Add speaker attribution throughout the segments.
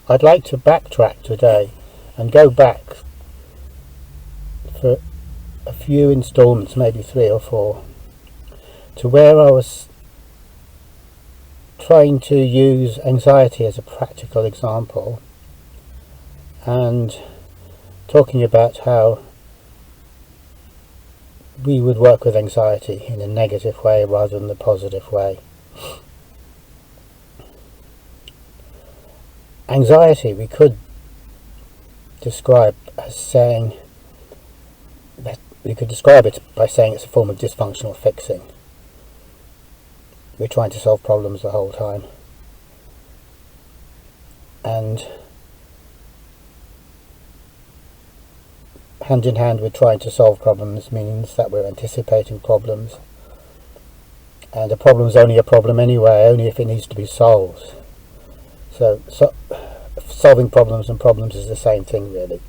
Speaker 1: I'd like to backtrack today and go back for a few installments, maybe 3 or 4, to where I was trying to use anxiety as a practical example and talking about how we would work with anxiety in a negative way rather than a positive way. Anxiety we could describe as saying that we could describe it by saying it's a form of dysfunctional fixing. We're trying to solve problems the whole time, and hand in hand with trying to solve problems means that we're anticipating problems, and a problem's only a problem anyway, only if it needs to be solved. So solving problems and problems is the same thing, really.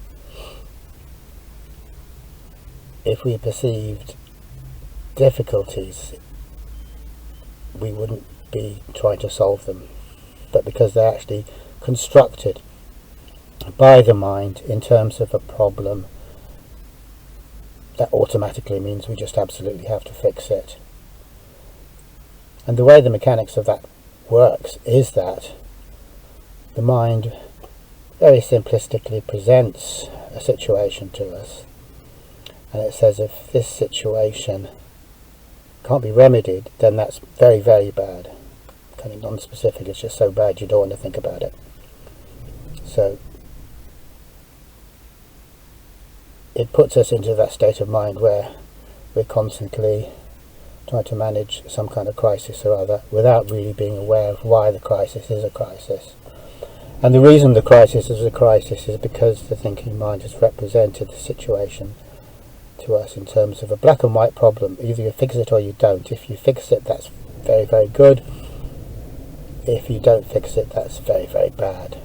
Speaker 1: If we perceived difficulties, we wouldn't be trying to solve them, but because they're actually constructed by the mind in terms of a problem, that automatically means we just absolutely have to fix it. And the way the mechanics of that works is that the mind very simplistically presents a situation to us, and it says if this situation can't be remedied, then that's very, very bad. Kind of non-specific, it's just so bad you don't want to think about it. So it puts us into that state of mind where we're constantly trying to manage some kind of crisis or other without really being aware of why the crisis is a crisis. And the reason the crisis is a crisis is because the thinking mind has represented the situation to us in terms of a black and white problem. Either you fix it or you don't. If you fix it, that's very, very good. If you don't fix it, that's very, very bad.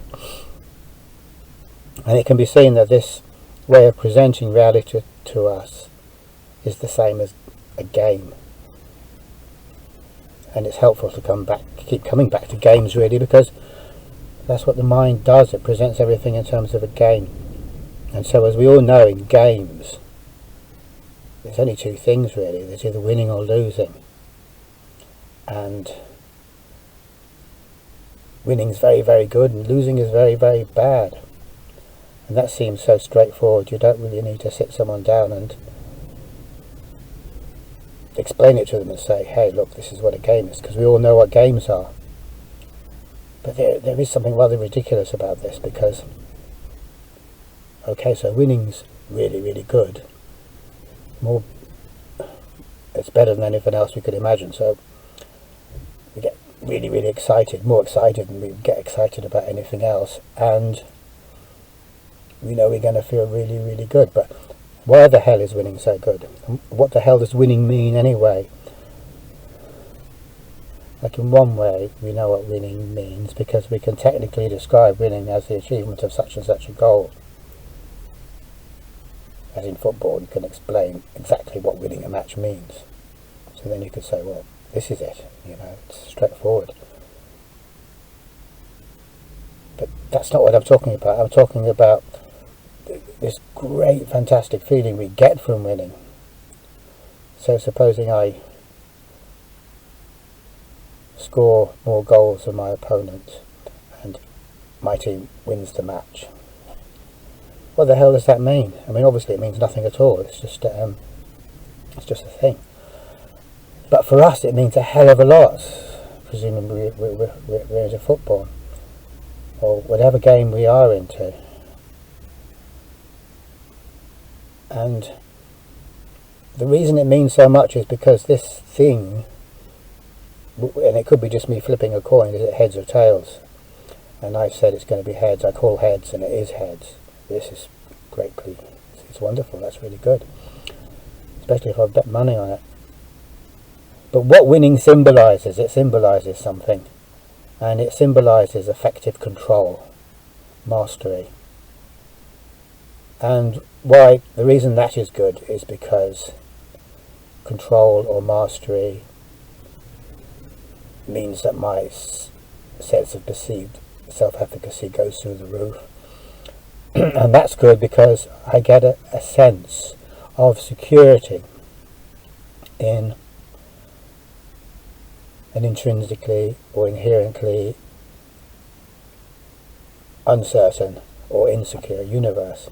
Speaker 1: And it can be seen that this way of presenting reality to us is the same as a game. And it's helpful to keep coming back to games, really, because that's what the mind does. It presents everything in terms of a game. And so, as we all know, in games, there's only 2 things, really. There's either winning or losing. And winning is very, very good, and losing is very, very bad. And that seems so straightforward. You don't really need to sit someone down and explain it to them and say, hey, look, this is what a game is, because we all know what games are. But there is something rather ridiculous about this, because, okay, so winning's really, really good. It's better than anything else we could imagine, so we get really, really excited, more excited than we get excited about anything else, and we know we're going to feel really, really good. But why the hell is winning so good? And what the hell does winning mean anyway? Like, in one way, we know what winning means because we can technically describe winning as the achievement of such and such a goal. As in football, you can explain exactly what winning a match means. So then you could say, well, this is it, it's straightforward. But that's not what I'm talking about. I'm talking about this great, fantastic feeling we get from winning. So supposing I score more goals than my opponent and my team wins the match. What the hell does that mean? I mean, obviously it means nothing at all. It's just a thing. But for us, it means a hell of a lot. Presumably we're into football or whatever game we are into. And the reason it means so much is because this thing, and it could be just me flipping a coin, is it heads or tails? And I've said it's going to be heads. I call heads, and it is heads. This is greatly, it's wonderful. That's really good, especially if I've bet money on it. But what winning symbolises, it symbolises something, and it symbolises effective control, mastery. And why the reason that is good is because control or mastery means that my sense of perceived self-efficacy goes through the roof. And that's good because I get a sense of security in an intrinsically or inherently uncertain or insecure universe.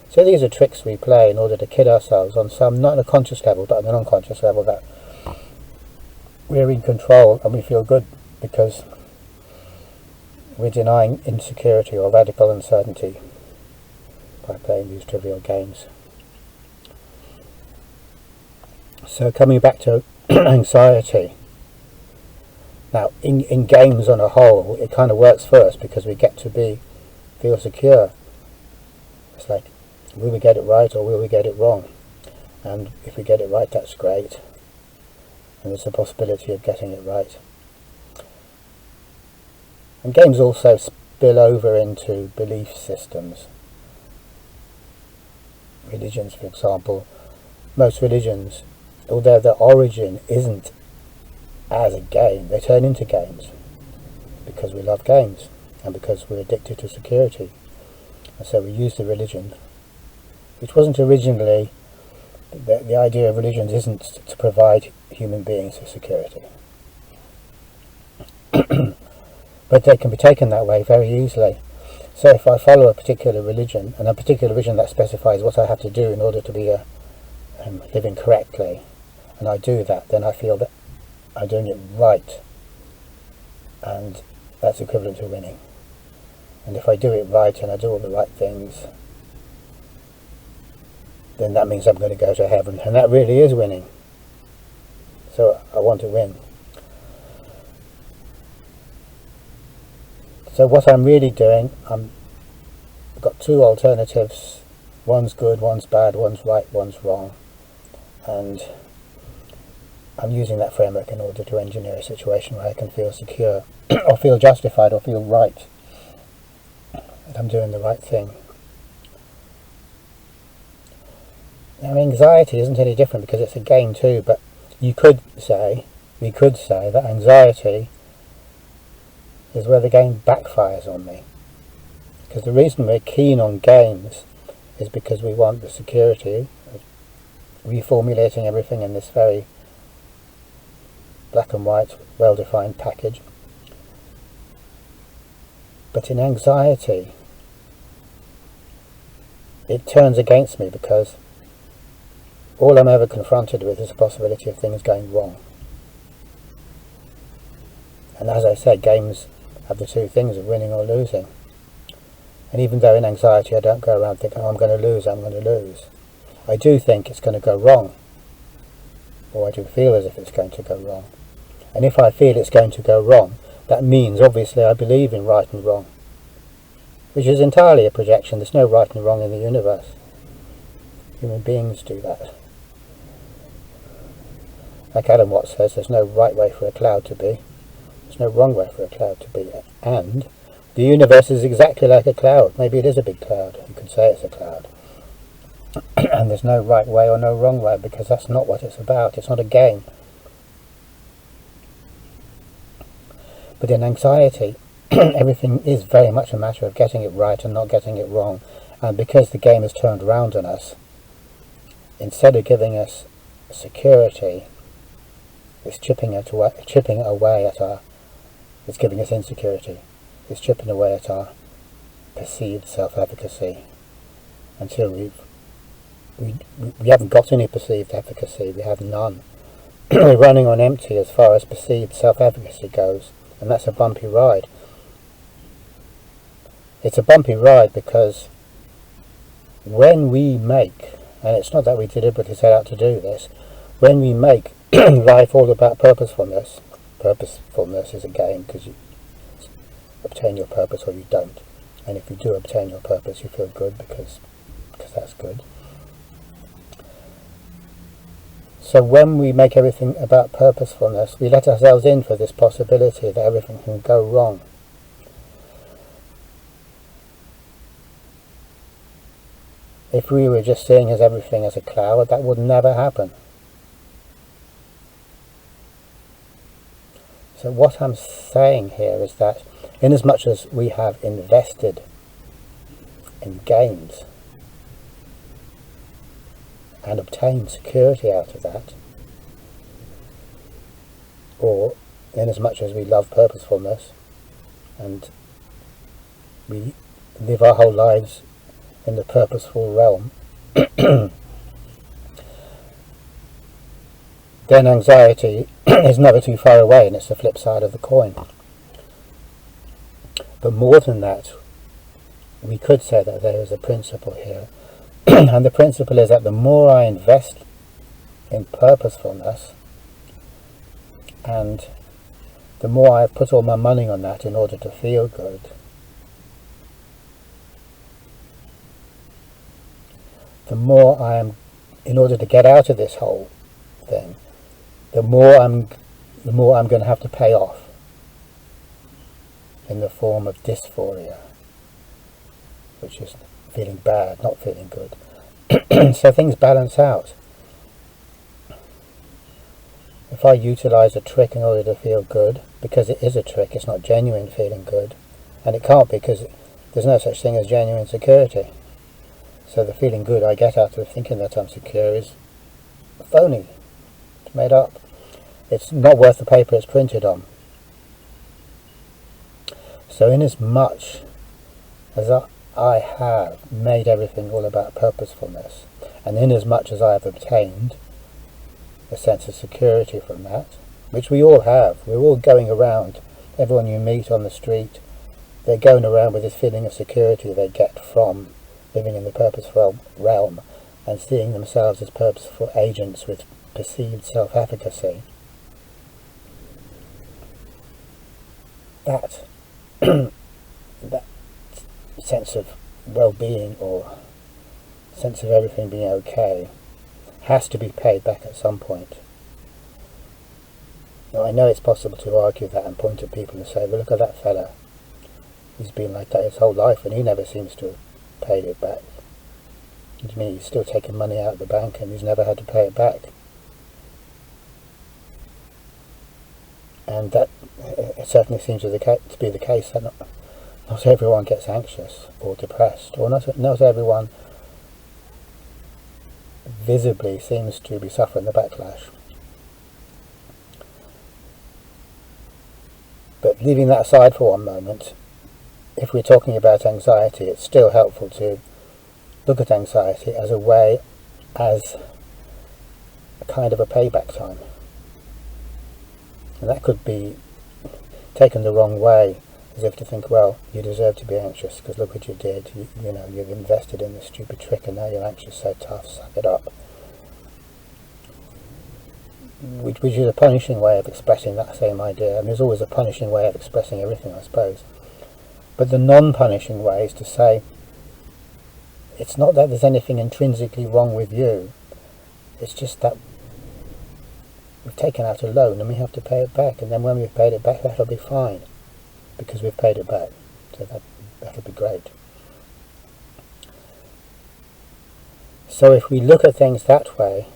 Speaker 1: So these are tricks we play in order to kid ourselves on some, not on a conscious level, but on an unconscious level, that we're in control and we feel good because we're denying insecurity or radical uncertainty by playing these trivial games. So coming back to anxiety. Now, in games on a whole, it kind of works for us because we get to feel secure. It's like, will we get it right or will we get it wrong? And if we get it right, that's great. And there's a possibility of getting it right. And games also spill over into belief systems. Religions, for example. Most religions, although their origin isn't as a game, they turn into games because we love games and because we're addicted to security. And so we use the religion, which wasn't originally, the idea of religions isn't to provide human beings with security. But they can be taken that way very easily. So if I follow a particular religion, and a particular religion that specifies what I have to do in order to be living correctly, and I do that, then I feel that I'm doing it right, and that's equivalent to winning. And if I do it right and I do all the right things, then that means I'm going to go to heaven, and that really is winning. So I want to win. So what I'm really doing, I've got two alternatives. One's good, one's bad, one's right, one's wrong. And I'm using that framework in order to engineer a situation where I can feel secure, or feel justified, or feel right, that I'm doing the right thing. Now, anxiety isn't any different because it's a game too, but we could say that anxiety is where the game backfires on me. Because the reason we're keen on games is because we want the security of reformulating everything in this very black and white, well-defined package. But in anxiety, it turns against me because all I'm ever confronted with is the possibility of things going wrong. And as I said, games have the two things of winning or losing. And even though in anxiety I don't go around thinking, oh, I'm going to lose, I do think it's going to go wrong. Or I do feel as if it's going to go wrong. And if I feel it's going to go wrong, that means obviously I believe in right and wrong. Which is entirely a projection. There's no right and wrong in the universe. Human beings do that. Like Adam Watts says, there's no right way for a cloud to be. There's no wrong way for a cloud to be. And the universe is exactly like a cloud. Maybe it is a big cloud. You could say it's a cloud. And there's no right way or no wrong way because that's not what it's about. It's not a game. But in anxiety, everything is very much a matter of getting it right and not getting it wrong. And because the game is turned around on us, instead of giving us security, it's chipping away at our, it's giving us insecurity. It's chipping away at our perceived self-efficacy until we haven't got any perceived efficacy. We have none. We're running on empty as far as perceived self-efficacy goes, and that's a bumpy ride. It's a bumpy ride because when we make, and it's not that we deliberately set out to do this, when we make life all about purposefulness is a game because you obtain your purpose or you don't. And if you do obtain your purpose, you feel good because that's good. So when we make everything about purposefulness, we let ourselves in for this possibility that everything can go wrong. If we were just seeing everything as a cloud, that would never happen. So what I'm saying here is that Inasmuch as we have invested in gains and obtained security out of that, or inasmuch as we love purposefulness and we live our whole lives in the purposeful realm, then anxiety is never too far away, and it's the flip side of the coin. But more than that, we could say that there is a principle here, and the principle is that the more I invest in purposefulness, and the more I put all my money on that in order to feel good, the more I am, in order to get out of this whole thing, the more I'm going to have to pay off in the form of dysphoria, which is feeling bad, not feeling good. So things balance out. If I utilize a trick in order to feel good, because it is a trick, it's not genuine feeling good, and it can't, because there's no such thing as genuine security. So the feeling good I get out of thinking that I'm secure is phony. It's made up. It's not worth the paper it's printed on. So inasmuch as I have made everything all about purposefulness, and inasmuch as I have obtained a sense of security from that, which we all have, we're all going around, everyone you meet on the street, they're going around with this feeling of security they get from living in the purposeful realm and seeing themselves as purposeful agents with perceived self-efficacy. That that sense of well-being, or sense of everything being okay, has to be paid back at some point. Now, I know it's possible to argue that and point at people and say, well, look at that fella, he's been like that his whole life and he never seems to have paid it back. What do you mean, he's still taking money out of the bank and he's never had to pay it back? And that it certainly seems to be the case that not everyone gets anxious or depressed, or not everyone visibly seems to be suffering the backlash. But leaving that aside for one moment, if we're talking about anxiety, it's still helpful to look at anxiety as a kind of a payback time. And that could be taken the wrong way, as if to think, well, you deserve to be anxious because look what you did. You know, you've invested in this stupid trick and now you're anxious, so tough, suck it up. Which is a punishing way of expressing that same idea. And there's always a punishing way of expressing everything, I suppose. But the non-punishing way is to say, it's not that there's anything intrinsically wrong with you, it's just that we've taken out a loan and we have to pay it back, and then when we've paid it back, that'll be fine, because we've paid it back, so that'll be great. So if we look at things that way,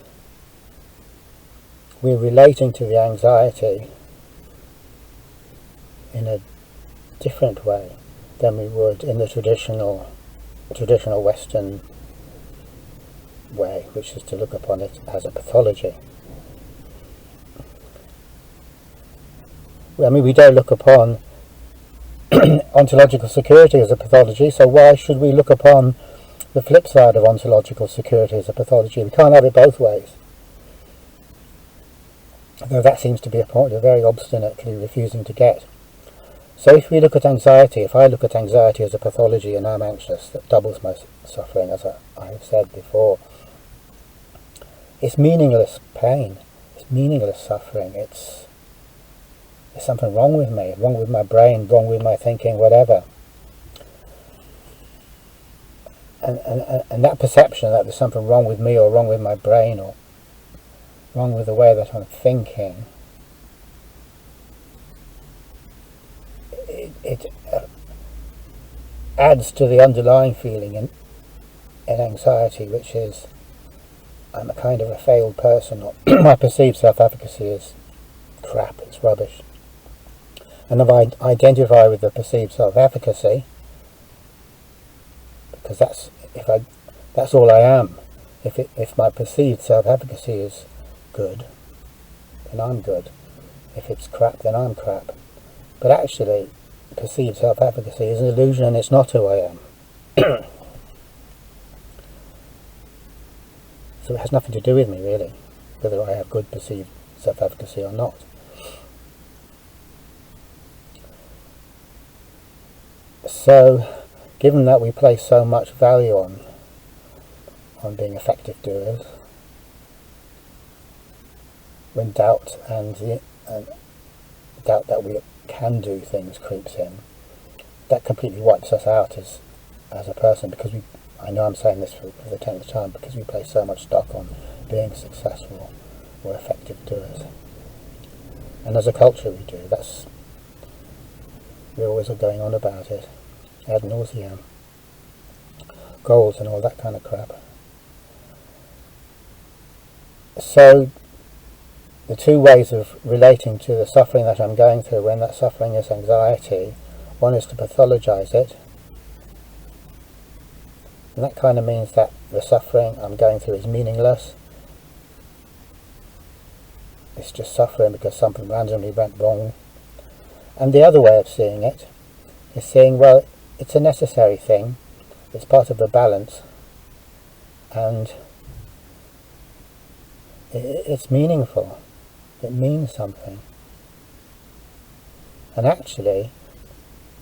Speaker 1: we're relating to the anxiety in a different way than we would in the traditional Western way, which is to look upon it as a pathology. I mean, we don't look upon ontological security as a pathology, so why should we look upon the flip side of ontological security as a pathology? We can't have it both ways. Though that seems to be a point we're very obstinately refusing to get. So if we look at anxiety, if I look at anxiety as a pathology and I'm anxious, that doubles my suffering, as I have said before. It's meaningless pain, it's meaningless suffering, there's something wrong with me, wrong with my brain, wrong with my thinking, whatever. And that perception that there's something wrong with me or wrong with my brain or wrong with the way that I'm thinking, it adds to the underlying feeling in anxiety, which is I'm a kind of a failed person, or my perceived self-efficacy is crap, it's rubbish. And if I identify with the perceived self-efficacy, because that's all I am. If my perceived self-efficacy is good, then I'm good. If it's crap, then I'm crap. But actually, perceived self-efficacy is an illusion, and it's not who I am. So it has nothing to do with me, really, whether I have good perceived self-efficacy or not. So, given that we place so much value on being effective doers, when doubt and doubt that we can do things creeps in, that completely wipes us out as a person, because I know I'm saying this for the 10th time, because we place so much stock on being successful or effective doers. And as a culture we do. We always are going on about it, ad nauseam, goals and all that kind of crap. So the two ways of relating to the suffering that I'm going through, when that suffering is anxiety, one is to pathologize it, and that kind of means that the suffering I'm going through is meaningless. It's just suffering because something randomly went wrong. And the other way of seeing it is saying, well, it's a necessary thing, it's part of the balance, and it's meaningful, it means something. And actually,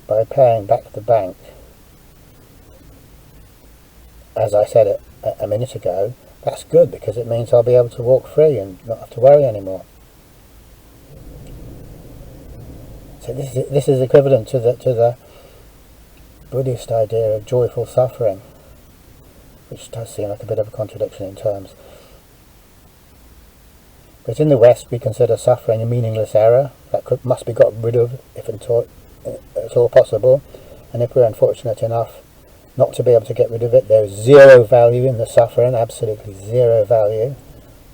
Speaker 1: by paying back the bank, as I said a minute ago, that's good, because it means I'll be able to walk free and not have to worry anymore. So this is equivalent to the Buddhist idea of joyful suffering, which does seem like a bit of a contradiction in terms. But in the West we consider suffering a meaningless error that must be got rid of if at all possible, and if we're unfortunate enough not to be able to get rid of it, there is zero value in the suffering, absolutely zero value,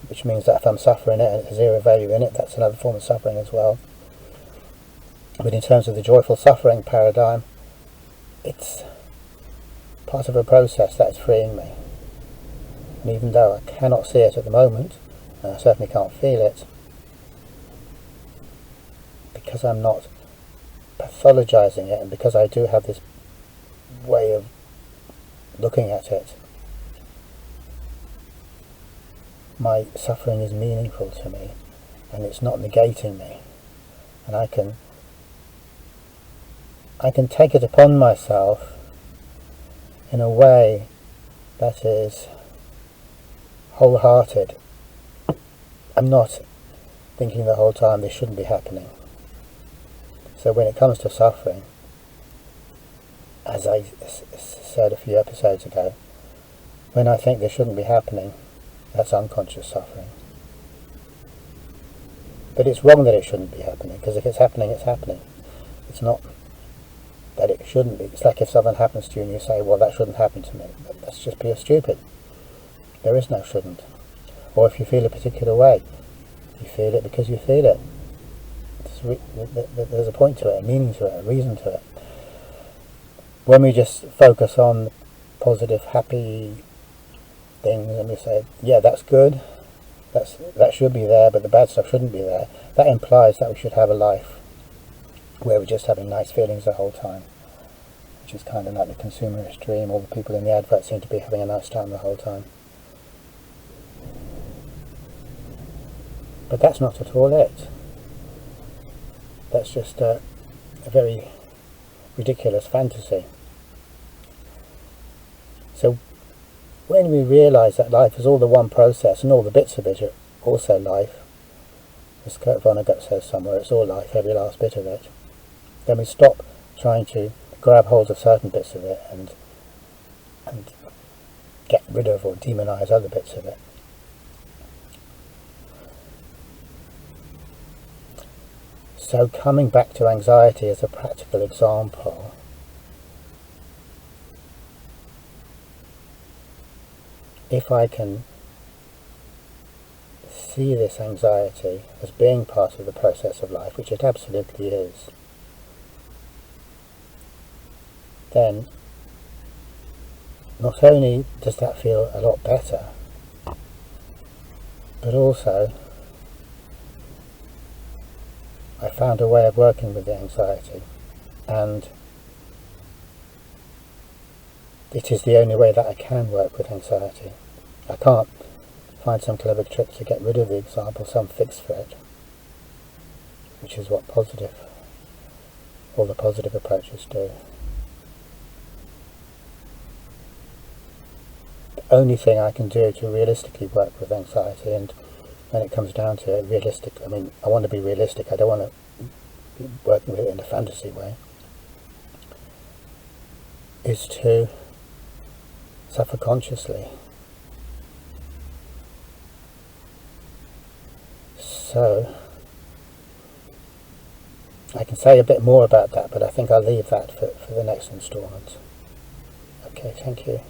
Speaker 1: which means that if I'm suffering it and there's zero value in it, that's another form of suffering as well. But in terms of the joyful suffering paradigm, it's part of a process that's freeing me. And even though I cannot see it at the moment, and I certainly can't feel it, because I'm not pathologizing it, and because I do have this way of looking at it, my suffering is meaningful to me, and it's not negating me, and I can take it upon myself in a way that is wholehearted. I'm not thinking the whole time this shouldn't be happening. So when it comes to suffering, as I said a few episodes ago, when I think this shouldn't be happening, that's unconscious suffering. But it's wrong that it shouldn't be happening, because if it's happening, it's happening. It's not that it shouldn't be. It's like if something happens to you and you say, well, that shouldn't happen to me. That's just pure stupid. There is no shouldn't. Or if you feel a particular way, you feel it because you feel it. There's a point to it, a meaning to it, a reason to it. When we just focus on positive, happy things and we say, yeah, that's good, that should be there, but the bad stuff shouldn't be there, that implies that we should have a life where we're just having nice feelings the whole time, which is kind of like the consumerist dream. All the people in the advert seem to be having a nice time the whole time. But that's not at all it. That's just a very ridiculous fantasy. So when we realise that life is all the one process and all the bits of it are also life, as Kurt Vonnegut says somewhere, it's all life, every last bit of it, then we stop trying to grab hold of certain bits of it and get rid of or demonise other bits of it. So coming back to anxiety as a practical example, if I can see this anxiety as being part of the process of life, which it absolutely is, then not only does that feel a lot better, but also I found a way of working with the anxiety, and it is the only way that I can work with anxiety. I can't find some clever trick to get rid of the example, some fix for it, which is what all the positive approaches do. The only thing I can do to realistically work with anxiety, and when it comes down to it, I want to be realistic, I don't want to be working with it in a fantasy way, is to suffer consciously. So I can say a bit more about that, but I think I'll leave that for the next instalment. Okay, thank you.